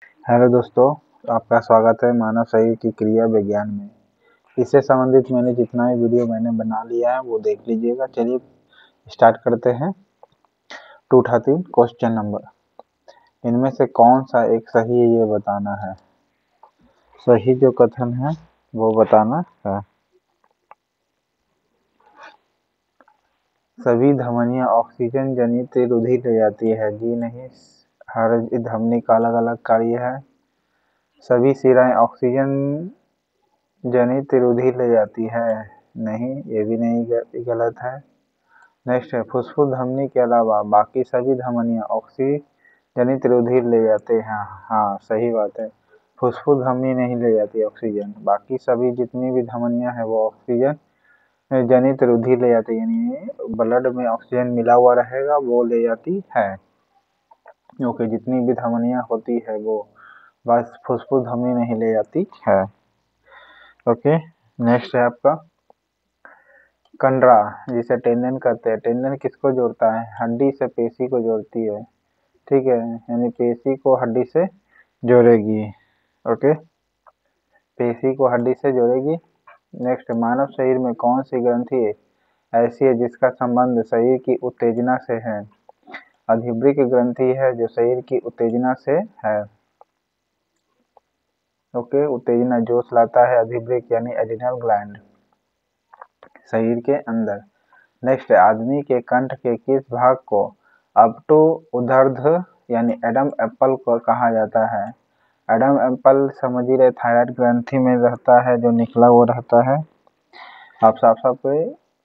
Hello दोस्तों, आपका स्वागत है मानव शरीर की क्रिया विज्ञान में। इससे संबंधित मैंने जितना भी वीडियो बना लिया है वो देख लीजिएगा। चलिए स्टार्ट करते हैं। 213 क्वेश्चन नंबर, इनमें से कौन सा एक सही है ये बताना है। सही जो कथन है वो बताना है। सभी धमनियां ऑक्सीजन जनित रुधिर ले जाती है। जी नहीं, हर धमनी का अलग अलग कार्य है। सभी शिराएं ऑक्सीजन जनित रुधिर ले जाती है। नहीं, ये भी नहीं, गलत है। नेक्स्ट है, फुफ्फुस धमनी के अलावा बाकी सभी धमनियां ऑक्सीजनित रुधिर ले जाते हैं। हाँ, सही बात है। फुफ्फुस धमनी नहीं ले जाती ऑक्सीजन, बाकी सभी जितनी भी धमनियां हैं वो ऑक्सीजन जनित रुधिर ले जाती है, यानी ब्लड में ऑक्सीजन मिला हुआ रहेगा वो ले जाती है। क्योंकि जितनी भी धमनियां होती है वो बस फुफ्फुस धमनी नहीं ले जाती है। ओके, नेक्स्ट है आपका कंडरा, जिसे टेंडन कहते हैं। टेंडन किसको जोड़ता है? हड्डी से पेशी को जोड़ती है। ठीक है, यानी पेशी को हड्डी से जोड़ेगी। ओके, पेशी को हड्डी से जोड़ेगी। नेक्स्ट, मानव शरीर में कौन सी ग्रंथि ऐसी है जिसका संबंध शरीर की उत्तेजना से है? अधिभृक ग्रंथि है जो शरीर की उत्तेजना से है। ओके, उत्तेजना जोश लाता है अधिभृक यानी एड्रिनल ग्लैंड शरीर के अंदर। नेक्स्ट, आदमी के कंठ के किस भाग को अपटू ऊर्ध्व यानी एडम एप्पल को कहा जाता है? एडम एप्पल समझ ही रहे, थायराइड ग्रंथि में रहता है, जो निकला हुआ रहता है। आप साफ साफ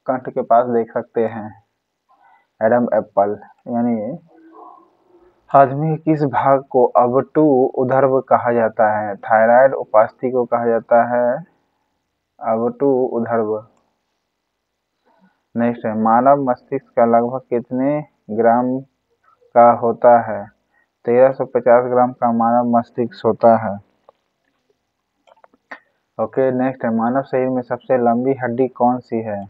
कंठ के पास देख सकते हैं एडम एप्पल। यानी आदमी के किस भाग को अपटू ऊर्ध्व कहा जाता है? थायराइड उपास्थि को कहा जाता है अपटू ऊर्ध्व। नेक्स्ट है, मानव मस्तिष्क का लगभग कितने ग्राम का होता है? 1350 ग्राम का मानव मस्तिष्क होता है। ओके, नेक्स्ट है, मानव शरीर में सबसे लंबी हड्डी कौन सी है?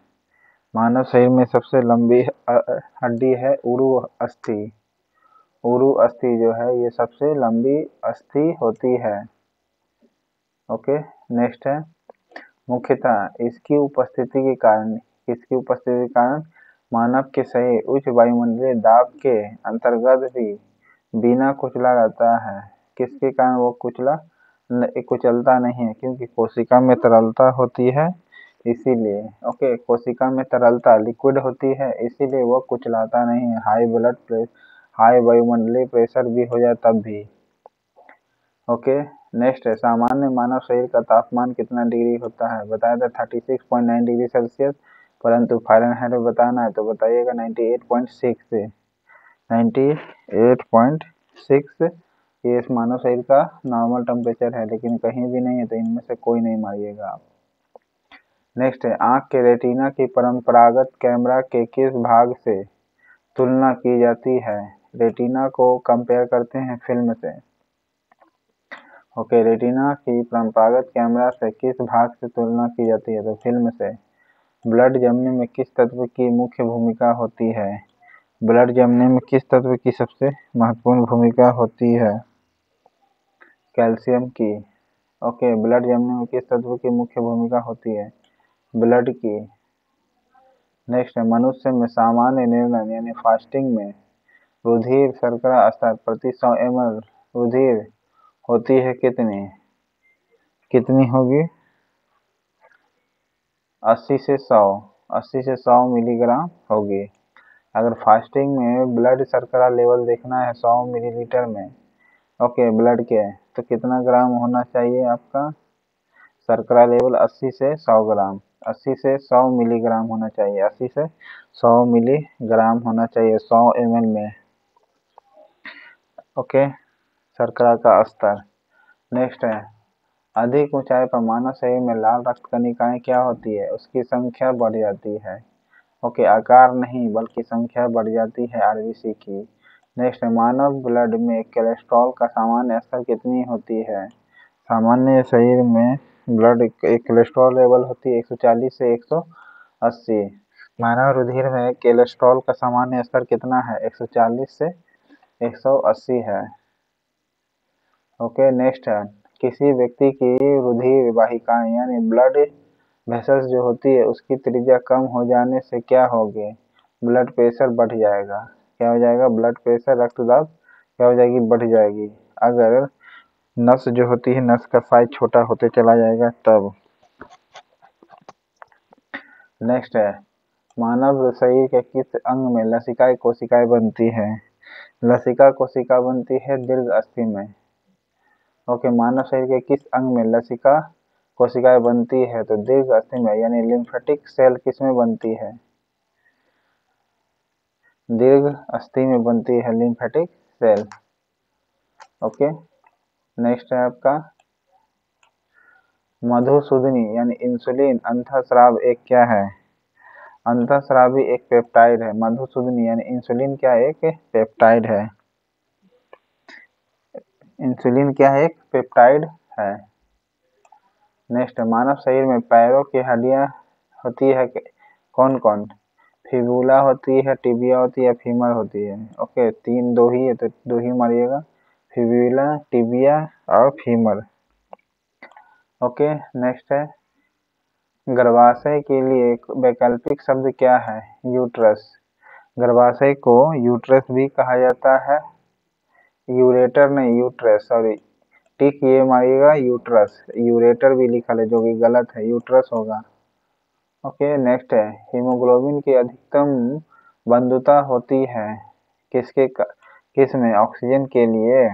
मानव शरीर में सबसे लंबी हड्डी है उरु अस्थि। उरु अस्थि जो है ये सबसे लंबी अस्थि होती है। ओके, नेक्स्ट है, मुख्यतः इसकी उपस्थिति के कारण, किसकी उपस्थिति के कारण मानव के शरीर उच्च वायुमंडलीय दाब के अंतर्गत भी बिना कुचला रहता है? किसके कारण वो कुचलता नहीं है? क्योंकि कोशिका में तरलता होती है इसीलिए। ओके, कोशिका में तरलता लिक्विड होती है इसीलिए वो कुचलाता नहीं है। हाई वायुमंडलीय प्रेशर भी हो जाए तब भी। ओके, नेक्स्ट है, सामान्य मानव शरीर का तापमान कितना डिग्री होता है? बताया था 36.9 डिग्री सेल्सियस, परंतु फ़ारेनहाइट में बताना है तो बताइएगा 98.6 98.6 ये इस मानव शरीर का नॉर्मल टेम्परेचर है, लेकिन कहीं भी नहीं है तो इनमें से कोई नहीं मारिएगा आप। नेक्स्ट है, आंख के रेटिना की परंपरागत कैमरा के किस भाग से तुलना की जाती है? रेटिना को कंपेयर करते हैं फिल्म से। ओके, रेटिना की परंपरागत कैमरा से किस भाग से तुलना की जाती है? तो फिल्म से। ब्लड जमने में किस तत्व की मुख्य भूमिका होती है? ब्लड जमने में किस तत्व की सबसे महत्वपूर्ण भूमिका होती है? कैल्शियम की। ओके, ब्लड जमने में किस तत्व की मुख्य भूमिका होती है? ब्लड की। नेक्स्ट है, मनुष्य में सामान्य निर्णय यानी फास्टिंग में रुधिर शर्करा स्तर प्रति 100 ml रुधिर होती है कितनी होगी? 80 से 100 मिलीग्राम होगी। अगर फास्टिंग में ब्लड शर्करा लेवल देखना है 100 मिलीलीटर में, ओके, ब्लड के, तो कितना ग्राम होना चाहिए आपका शर्करा लेवल? 80 से 100 ग्राम, 80 से 100 मिलीग्राम होना चाहिए। 80 से 100 मिलीग्राम होना चाहिए 100 ml में। ओके, शर्करा का स्तर। नेक्स्ट है, अधिक ऊंचाई पर मानव शरीर में लाल रक्त कणिकाएं क्या होती है? उसकी संख्या बढ़ जाती है। ओके, आकार नहीं बल्कि संख्या बढ़ जाती है आरबीसी की। नेक्स्ट है, मानव ब्लड में कोलेस्ट्रॉल का सामान्य स्तर कितनी होती है? सामान्य शरीर में ब्लड एक कोलेस्ट्रॉल लेवल होती है 140 से 180। मानव रुधिर में कोलेस्ट्रॉल का सामान्य स्तर कितना है? 140 से 180 है। ओके, नेक्स्ट है, किसी व्यक्ति की रुधिर वाहिकाएं यानी ब्लड वेसल्स जो होती है उसकी त्रिज्या कम हो जाने से क्या होगी? ब्लड प्रेशर बढ़ जाएगा। क्या हो जाएगा? ब्लड प्रेशर, रक्तदाब क्या हो जाएगी? बढ़ जाएगी। अगर नस जो होती है, नस का साइज छोटा होते चला जाएगा तब। नेक्स्ट है, मानव शरीर के किस अंग में लसिकाएं कोशिकाएं बनती है? लसिका कोशिका बनती है दीर्घ अस्थि में। ओके, मानव शरीर के किस अंग में लसिका कोशिकाएं बनती है? तो दीर्घ अस्थि में, यानी लिम्फेटिक सेल किस में बनती है? दीर्घ अस्थि में बनती है लिम्फेटिक सेल। ओके, नेक्स्ट है आपका मधुसूदनी यानी इंसुलिन अंतःस्राव एक क्या है? अंतःस्रावी एक पेप्टाइड है। मधुसूदनी यानी इंसुलिन क्या है? एक पेप्टाइड है। इंसुलिन क्या है? एक पेप्टाइड है। नेक्स्ट, मानव शरीर में पैरों की हड्डियां होती है कौन कौन? फिबुला होती है, टिबिया होती है, फीमर होती है। ओके, दो ही है तो दो ही मारिएगा, फिबुला, टिबिया और फीमर। ओके, नेक्स्ट है, गर्भाशय के लिए वैकल्पिक शब्द क्या है? यूट्रस। गर्भाशय को यूट्रस भी कहा जाता है, यूरेटर नहीं, यूट्रस, सॉरी, टिक ये मारिएगा, यूट्रस। यूरेटर भी लिखा है जो कि गलत है, यूट्रस होगा। ओके, नेक्स्ट है, हीमोग्लोबिन की अधिकतम बंधुता होती है किस में? ऑक्सीजन के लिए।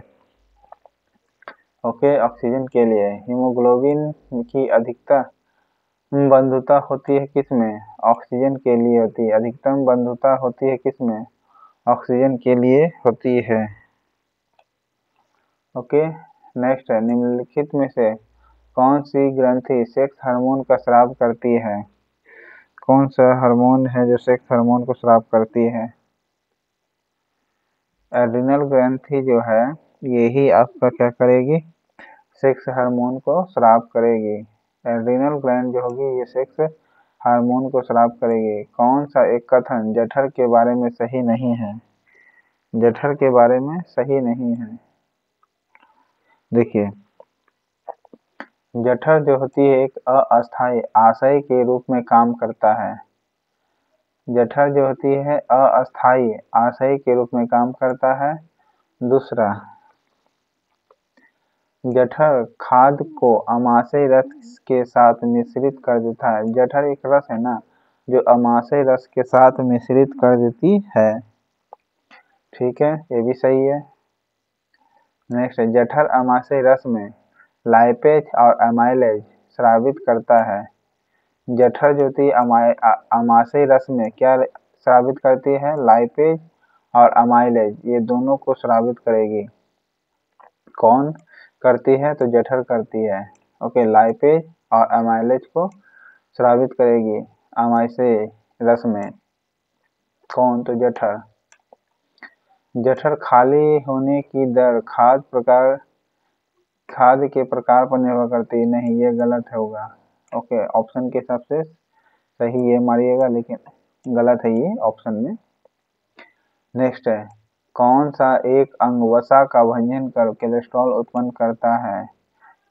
ओके, ऑक्सीजन के लिए हीमोग्लोबिन की अधिकतम बंधुता होती है किस में? ऑक्सीजन के लिए होती है। अधिकतम बंधुता होती है किस में? ऑक्सीजन के लिए होती है। ओके, नेक्स्ट है, निम्नलिखित में से कौन सी ग्रंथि सेक्स हार्मोन का स्राव करती है? कौन सा हार्मोन है जो सेक्स हार्मोन को स्राव करती है? एड्रिनल ग्रंथि जो है यही आपका क्या करेगी? सेक्स हार्मोन को स्राव करेगी। एड्रिनल ग्लैंड जो होगी ये सेक्स हार्मोन को स्राव करेगी। कौन सा एक कथन जठर के बारे में सही नहीं है? जठर के बारे में सही नहीं है। देखिए, जठर जो होती है एक अस्थायी आशय के रूप में काम करता है। जठर जो होती है अस्थायी आशय के रूप में काम करता है। दूसरा, जठर खाद्य को अमाशय रस के साथ मिश्रित कर देता है। जठर एक रस है ना जो अमाशय रस के साथ मिश्रित कर देती है। ठीक है, ये भी सही है। नेक्स्ट है, जठर अमाशय रस में लाइपेज और अमाइलेज स्रावित करता है। जठर जो होती है अमाशय रस में क्या स्रावित करती है? लाइपेज और अमाइलेज, ये दोनों को स्रावित करेगी। कौन करती है? तो जठर करती है। ओके, लाइपेज और अमाइलेज को स्रावित करेगी अमाशय रस में। कौन? तो जठर। जठर खाली होने की दर खाद्य के प्रकार पर निर्भर करती है। नहीं, ये गलत होगा। ओके, ऑप्शन के हिसाब से सही ये मारिएगा, लेकिन गलत है ये ऑप्शन में। नेक्स्ट है, कौन सा एक अंग वसा का भंजन कर कोलेस्ट्रॉल उत्पन्न करता है?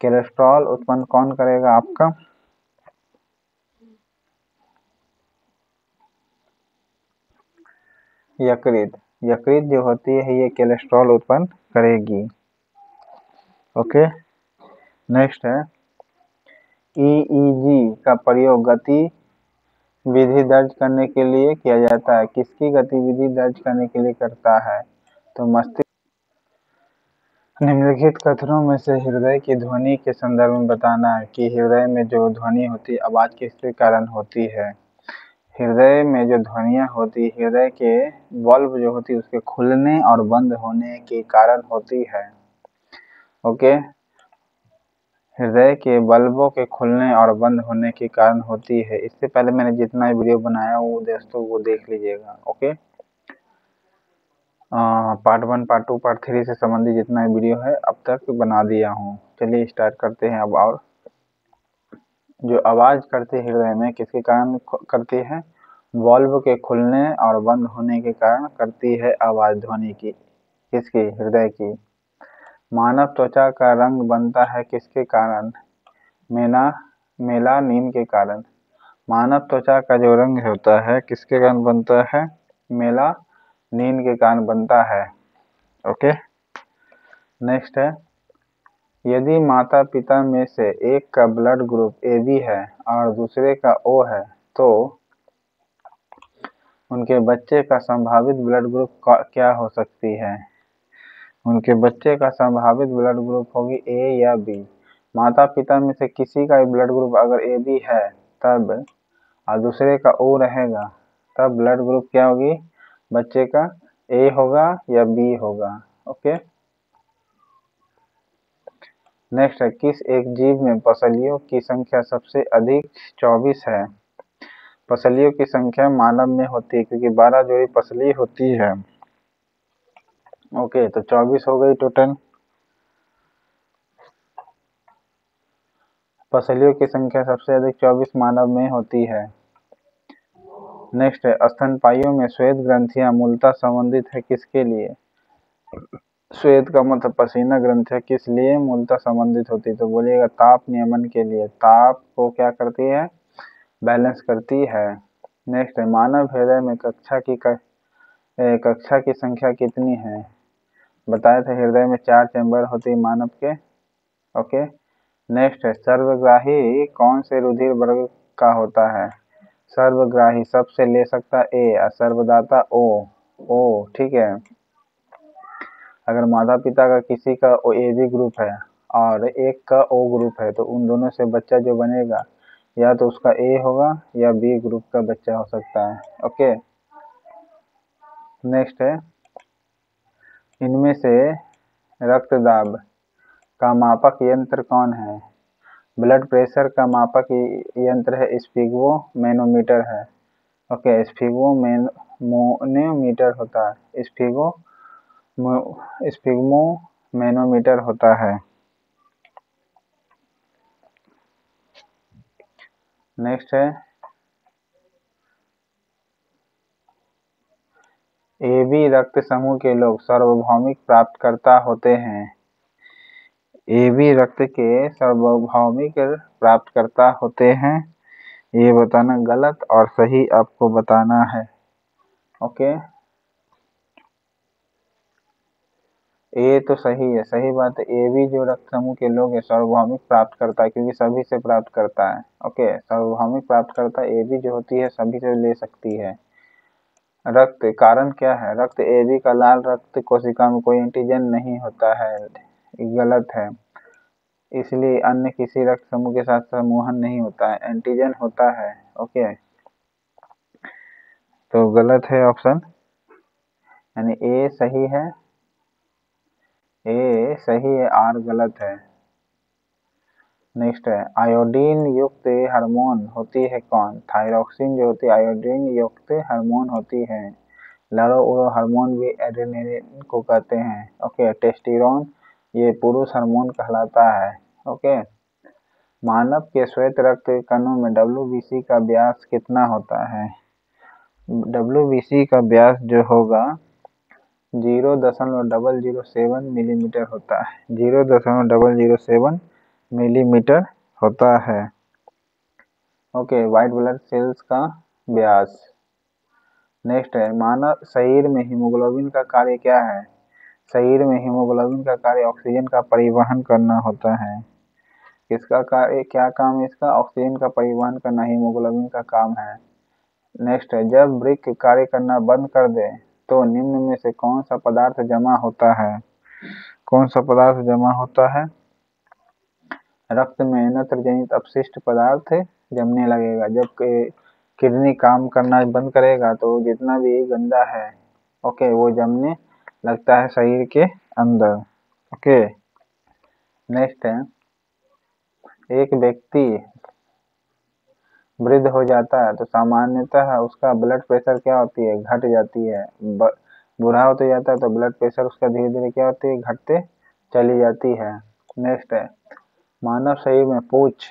कोलेस्ट्रॉल उत्पन्न कौन करेगा आपका? यकृत। यकृत जो होती है ये कोलेस्ट्रॉल उत्पन्न करेगी। ओके, नेक्स्ट है, ईईजी का प्रयोग गतिविधि दर्ज करने के लिए किया जाता है। किसकी गतिविधि दर्ज करने के लिए करता है? तो मस्तिष्क। निम्नलिखित कथनों में से हृदय की ध्वनि के संदर्भ में बताना है कि हृदय में जो ध्वनि होती है आवाज किसके कारण होती है? हृदय में जो ध्वनियाँ होती है हृदय के वाल्व जो होती है उसके खुलने और बंद होने के कारण होती है। ओके, हृदय के बल्बों के खुलने और बंद होने के कारण होती है। इससे पहले मैंने जितना वीडियो बनाया वो दोस्तों वो देख लीजिएगा। ओके, पार्ट 1, पार्ट 2, पार्ट 3 से संबंधित जितना वीडियो है अब तक बना दिया हूँ। चलिए स्टार्ट करते हैं अब। और जो आवाज करती है हृदय में किसके कारण करती है? वाल्व के खुलने और बंद होने के कारण करती है आवाज ध्वनि की। किसकी? हृदय की। मानव त्वचा का रंग बनता है किसके कारण? मेलानिन के कारण। मानव त्वचा का जो रंग होता है किसके कारण बनता है? मेलानिन के कारण बनता है। ओके, नेक्स्ट है, यदि माता पिता में से एक का ब्लड ग्रुप AB है और दूसरे का O है तो उनके बच्चे का संभावित ब्लड ग्रुप क्या हो सकती है? उनके बच्चे का संभावित ब्लड ग्रुप होगी A या B। माता पिता में से किसी का भी ब्लड ग्रुप अगर AB है तब और दूसरे का O रहेगा तब ब्लड ग्रुप क्या होगी बच्चे का? A होगा या B होगा। ओके, नेक्स्ट है, किस एक जीव में पसलियों की संख्या सबसे अधिक 24 है? पसलियों की संख्या मानव में होती है क्योंकि 12 जोड़ी पसली होती है। ओके, तो 24 हो गई टोटल। पसलियों की संख्या सबसे अधिक 24 मानव में होती है। नेक्स्ट है, स्तनपायियों में श्वेत ग्रंथियां मूलतः संबंधित है किसके लिए? श्वेत का मतलब पसीना ग्रंथियां किस लिए मूलतः संबंधित होती है? तो बोलिएगा ताप नियमन के लिए। ताप को क्या करती है? बैलेंस करती है। नेक्स्ट है, मानव हृदय में कक्षा की संख्या कितनी है? बताया था हृदय में 4 चैम्बर होती है मानव के। ओके, नेक्स्ट है, सर्वग्राही कौन से रुधिर वर्ग का होता है? सर्वग्राही सबसे ले सकता A और सर्वदाता O। ठीक है, अगर माता पिता का किसी का AB ग्रुप है और एक का O ग्रुप है तो उन दोनों से बच्चा जो बनेगा या तो उसका A होगा या B ग्रुप का बच्चा हो सकता है। ओके, नेक्स्ट है, इनमें से रक्तदाब का मापक यंत्र कौन है? ब्लड प्रेशर का मापक यंत्र है स्फिग्मो मैनोमीटर है। ओके, स्फिग्मोमीटर होता है, स्फिग्मो मैनोमीटर होता है। नेक्स्ट है, AB रक्त समूह के लोग सार्वभौमिक प्राप्तकर्ता होते हैं। AB रक्त के सार्वभौमिक प्राप्तकर्ता होते हैं, ये बताना गलत और सही आपको बताना है। ओके, ये तो सही है, सही बात है। AB जो रक्त समूह के लोग है सार्वभौमिक प्राप्त करता है क्योंकि सभी से प्राप्त करता है। ओके, सार्वभौमिक प्राप्त करता AB जो होती है सभी से ले सकती है। रक्त कारण क्या है? रक्त AB का लाल रक्त कोशिका में कोई एंटीजन नहीं होता है, गलत है। इसलिए अन्य किसी रक्त समूह के साथ समूहन नहीं होता है, एंटीजन होता है। ओके, तो गलत है ऑप्शन, यानी A सही है, A सही है, R गलत है। नेक्स्ट है, आयोडीन युक्त हार्मोन होती है कौन? थायरॉक्सिन जो होती है आयोडीन युक्त हार्मोन होती है। लारो उरो हार्मोन भी एड्रेनलिन को कहते हैं। ओके, टेस्टोस्टेरोन ये पुरुष हार्मोन कहलाता है। ओके, मानव के श्वेत रक्त कणों में WBC का व्यास कितना होता है? WBC का व्यास जो होगा 0.007 मिलीमीटर होता है, 0.007 मिलीमीटर होता है। ओके, व्हाइट ब्लड सेल्स का व्यास। नेक्स्ट है, मानव शरीर में हीमोग्लोबिन का कार्य क्या है? शरीर में हीमोग्लोबिन का कार्य ऑक्सीजन का परिवहन करना होता है। किसका कार्य, क्या काम है इसका? ऑक्सीजन का परिवहन करना हीमोग्लोबिन का काम है। नेक्स्ट है, जब वृक्क कार्य करना बंद कर दे तो निम्न में से कौन सा पदार्थ जमा होता है? कौन सा पदार्थ जमा होता है? रक्त में नत्र जनित अपशिष्ट पदार्थ जमने लगेगा। जब किडनी काम करना बंद करेगा तो जितना भी गंदा है ओके वो जमने लगता है शरीर के अंदर। ओके, नेक्स्ट है, एक व्यक्ति वृद्ध हो जाता है तो सामान्यतः उसका ब्लड प्रेशर क्या होती है? घट जाती है। बूढ़ा होते जाता है तो ब्लड प्रेशर उसका धीरे धीरे क्या होती है? घटते चली जाती है। नेक्स्ट है, मानव शरीर में पूंछ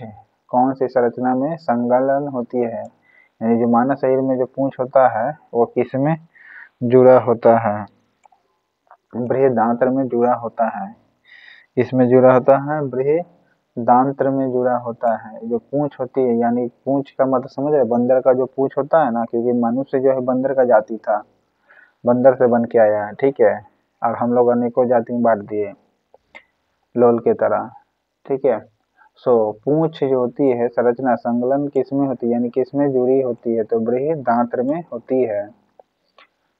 कौन सी संरचना में संलग्न होती है? यानी जो मानव शरीर में जो पूंछ होता है वो किस में जुड़ा होता है? बृहदांत्र में जुड़ा होता है। इसमें जुड़ा होता है बृहदान्त्र में जुड़ा होता है। जो पूंछ होती है, यानी पूंछ का मतलब समझ रहे, बंदर का जो पूंछ होता है ना, क्योंकि मनुष्य जो है बंदर का जाति था, बंदर से बन के आया है, ठीक है। और हम लोग अनेकों जाति में बांट दिए लोल के तरह, ठीक है। सो पूंछ जो होती है संरचना संलग्न किसमें होती है, यानी किसमें जुड़ी होती है, तो बृहदान्त्र में होती है।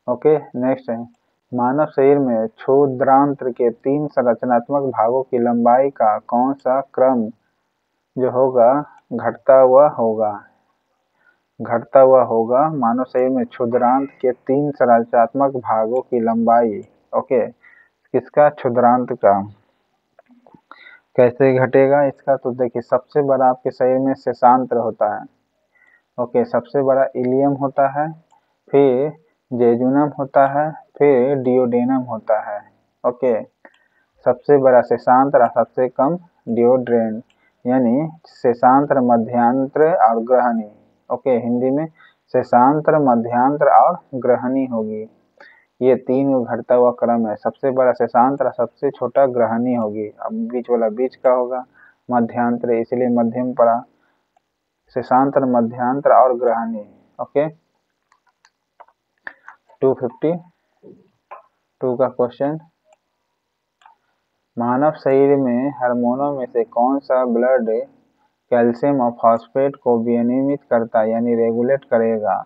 ओके, नेक्स्ट है, मानव शरीर में क्षुद्रांत्र के 3 संरचनात्मक भागों की लंबाई का कौन सा क्रम जो होगा घटता हुआ होगा। मानव शरीर में क्षुद्रांत के 3 संरचनात्मक भागों की लंबाई, ओके, किसका, क्षुद्रांत का, कैसे घटेगा इसका, तो देखिए सबसे बड़ा आपके शरीर में शेषांत्र होता है, ओके, सबसे बड़ा इलियम होता है, फिर जेजुनम होता है, फिर डियोडेनम होता है, ओके। सबसे बड़ा शेषांत्र और सबसे कम डियोड्रेन, यानी शेषांत्र, मध्यांत्र और ग्रहणी, ओके। हिंदी में शेषांत्र, मध्यांत्र और ग्रहणी होगी, ये 3 घटता हुआ क्रम है। सबसे बड़ा शेषांत्र और सबसे छोटा ग्रहणी होगी। अब बीच वाला बीच का होगा मध्यांत्र, इसलिए मध्यम पड़ा, शेषांत्र, मध्यांत्र और ग्रहणी, ओके। 252 का क्वेश्चन, मानव शरीर में हार्मोनों में से कौन सा ब्लड कैल्शियम और फास्फेट को विनियमित करता है, यानी रेगुलेट करेगा,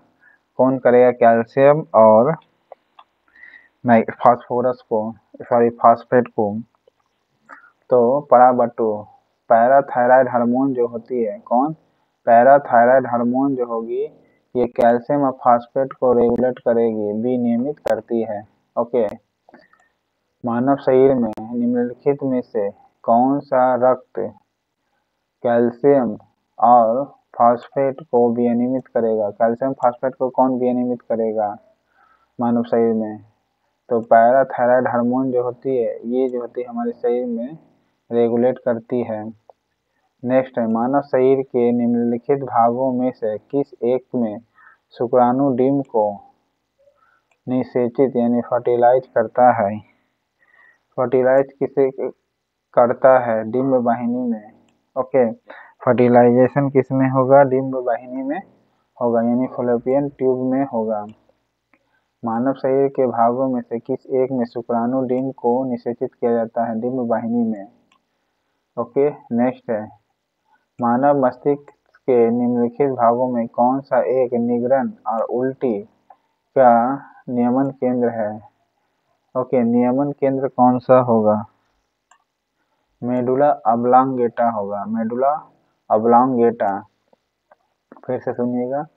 कौन करेगा, कैल्शियम और फास्फोरस को, सॉरी फास्फेट को, तो पराबट्टू, पैराथायराइड हार्मोन जो होती है, कौन, पैराथायराइड हार्मोन जो होगी, ये कैल्शियम और फास्फेट को रेगुलेट करेगी, विनियमित करती है, ओके। मानव शरीर में निम्नलिखित में से कौन सा रक्त कैल्शियम और फास्फेट को विनियमित करेगा, कैल्शियम फास्फेट को कौन विनियमित करेगा मानव शरीर में, तो पैराथायराइड हार्मोन जो होती है, ये जो होती है हमारे शरीर में रेगुलेट करती है। नेक्स्ट है, मानव शरीर के निम्नलिखित भागों में से किस एक में शुक्राणु डिम्ब को निषेचित यानी फर्टिलाइज करता है, फर्टिलाइज किसे करता है, डिम्ब वाहिनी में, ओके। फर्टिलाइजेशन किस में होगा, डिम्ब वाहिनी में होगा, यानी फॉलोपियन ट्यूब में होगा। मानव शरीर के भागों में से किस एक में शुक्राणु डिम्ब को निषेचित किया जाता है, डिम्ब वाहिनी में, ओके। नेक्स्ट है, मानव मस्तिष्क के निम्नलिखित भागों में कौन सा एक निगरण और उल्टी का नियमन केंद्र है, ओके, नियमन केंद्र कौन सा होगा, मेडुला ऑब्लांगेटा होगा, मेडुला ऑब्लांगेटा। फिर से सुनिएगा,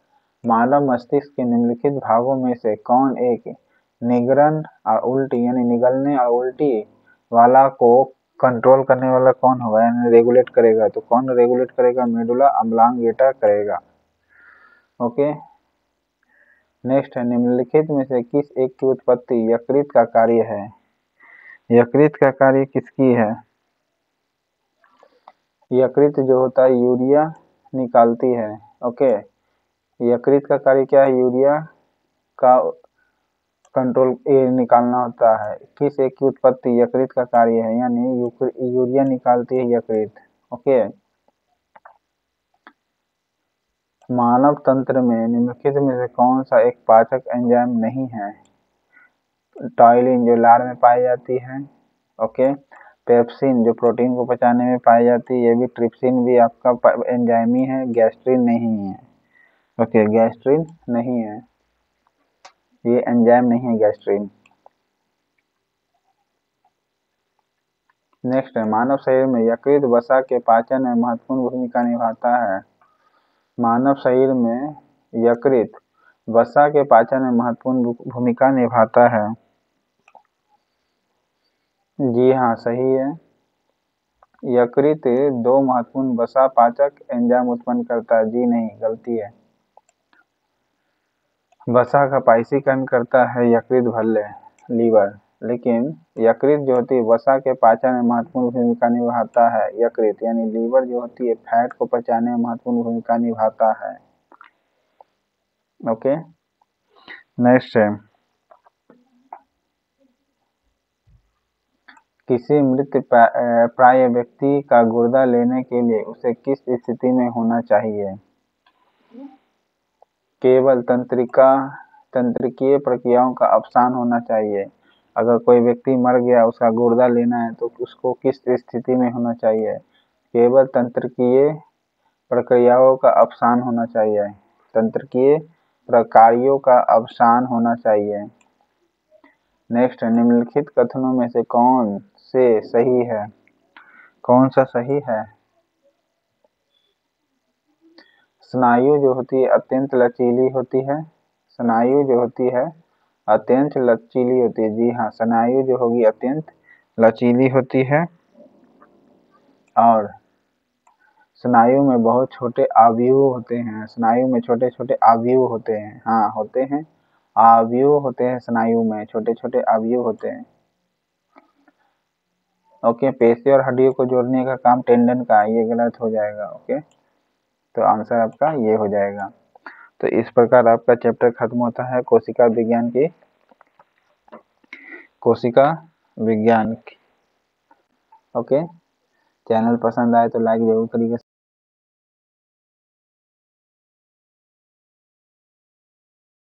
मानव मस्तिष्क के निम्नलिखित भागों में से कौन एक निगरण और उल्टी यानी निगलने और उल्टी वाला को कंट्रोल करने वाला कौन होगा, यानी रेगुलेट करेगा, तो कौन रेगुलेट करेगा, मेडुला ऑब्लांगेटा करेगा, ओके। नेक्स्ट है, निम्नलिखित में से किस एक की उत्पत्ति यकृत का कार्य है, यकृत का कार्य किसकी है, यकृत जो होता है यूरिया निकालती है, ओके। यकृत का कार्य क्या है, यूरिया का कंट्रोल निकालना होता है। किस एक की उत्पत्ति यकृत का कार्य है, यानी यूरिया निकालती है यकृत, ओके। मानव तंत्र में निम्नलिखित में से कौन सा एक पाचक एंजाइम नहीं है, टाइलिन जो लार में पाई जाती है, ओके। पेप्सिन जो प्रोटीन को पचाने में पाई जाती है, ये भी ट्रिप्सिन भी आपका एंजाइम ही है, गैस्ट्रिन नहीं है, ओके, गैस्ट्रिन नहीं है, ये एंजाइम नहीं है गैस्ट्रिन। नेक्स्ट है, मानव शरीर में यकृत वसा के पाचन में महत्वपूर्ण भूमिका निभाता है, मानव शरीर में यकृत वसा के पाचन में महत्वपूर्ण भूमिका निभाता है, जी हाँ सही है। यकृत 2 महत्वपूर्ण वसा पाचक एंजाइम उत्पन्न करता है, जी नहीं, गलती है। वसा का पाइसीकरण करता है यकृत भल्ले, लीवर, लेकिन यकृत जो होती है वसा के पाचन में महत्वपूर्ण भूमिका निभाता है, यकृत यानी लीवर जो होती है फैट को पचाने में महत्वपूर्ण भूमिका निभाता है, ओके। नेक्स्ट है, किसी मृत प्राय व्यक्ति का गुर्दा लेने के लिए उसे किस स्थिति में होना चाहिए? केवल तंत्रिकीय प्रक्रियाओं का अवसान होना चाहिए। अगर कोई व्यक्ति मर गया, उसका गुर्दा लेना है तो उसको किस स्थिति में होना चाहिए? केवल तंत्रिकीय प्रक्रियाओं का अवसान होना चाहिए। तंत्रिकीय प्रक्रियाओं का अवसान होना चाहिए। नेक्स्ट, निम्नलिखित कथनों में से कौन से सही है? कौन सा सही है? स्नायु जो होती है अत्यंत लचीली होती है। स्नायु जो होती है अत्यंत लचीली होती है। जी हाँ, स्नायु जो होगी अत्यंत लचीली होती है और स्नायु में बहुत छोटे अवयव होते हैं। स्नायु में छोटे छोटे अवयव होते हैं। हाँ, होते हैं, अवयव होते हैं। स्नायु में छोटे छोटे अवयव होते हैं। ओके, पेशी और हड्डियों को जोड़ने का काम टेंडन का है, ये गलत हो जाएगा। ओके, तो आंसर आपका ये हो जाएगा। तो इस प्रकार आपका चैप्टर खत्म होता है कोशिका विज्ञान की। ओके, चैनल पसंद आए तो लाइक जरूर करिएगा।